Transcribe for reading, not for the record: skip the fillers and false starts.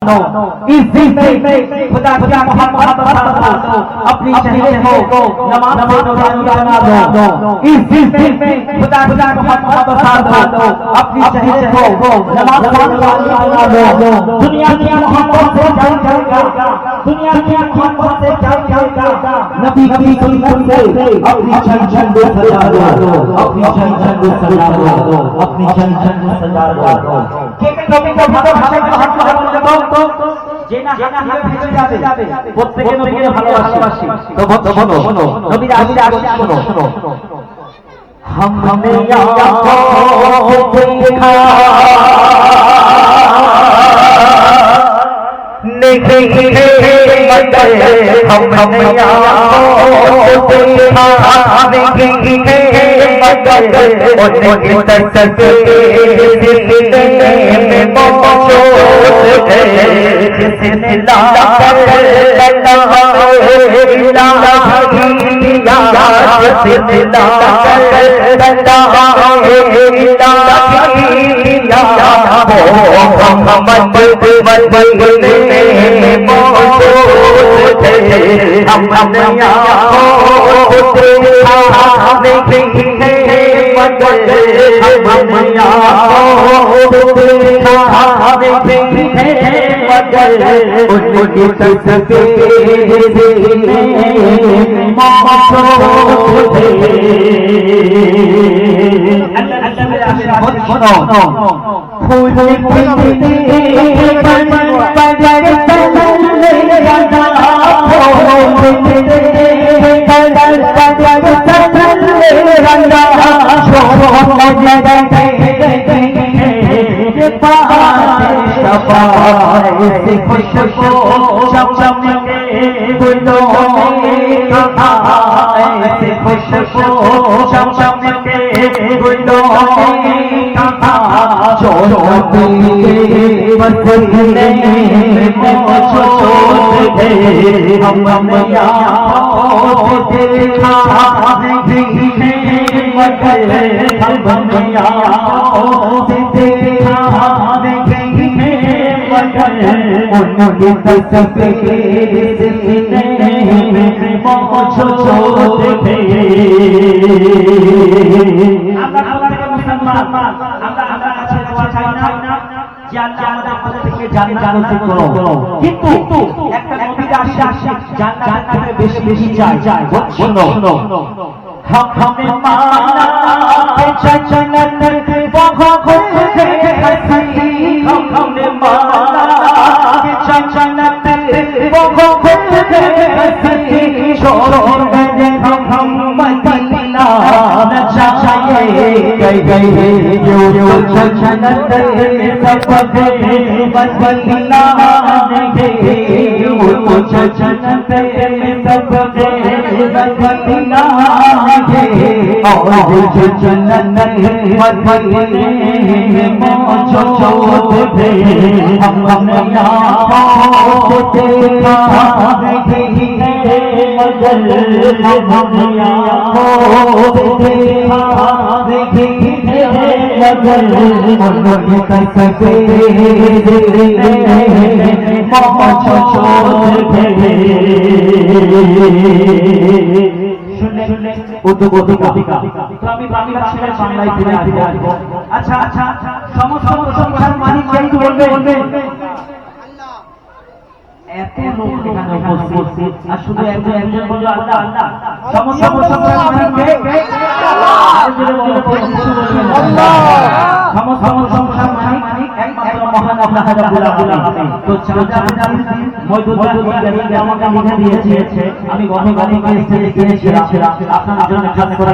इस दिन में खुदा खुदा मोहम्मद अपनी शहीद हो नमाज बना दो। इस दिन में खुदा खुदा मोहम्मद अपनी शहीद हो नमाज बना दो। दुनिया की मोहब्बत से जाएगा, दुनिया की मोहब्बत से जाएगा, नबी की सुन्नत से अपनी छन को सजा दो, अपनी छन को सजा दो, अपनी छन को सजा दो। के नबी को ভালোবাসা जेना जेना भेजे जाবে প্রত্যেককে নবীকে ভালোবাসি। তো শোনো নবীর আশীর্বাদ শোনো। हमने आँखों से देखा नहीं मगर हमने आँखों से देखा नहीं मगर उनकी तस्वीर में मौजूद है जिसने लाकर अच्छा अच्छा समस्त प्रशंसार मालिक কে বলবে এত লোক এখানে উপস্থিত আর শুধু একজন বলল আল্লাহ আল্লাহ সমস্ত প্রশংসার মালিক কে আল্লাহ সমস্ত প্রশংসার মালিক একমাত্র মহান আল্লাহ রাব্বুল আলামিন। তো চাচা মওদুদ আমাকে লিখে দিয়েছে, আমি গত স্টেজে গিয়েছিলাম আপনাদের জন্য খাস করে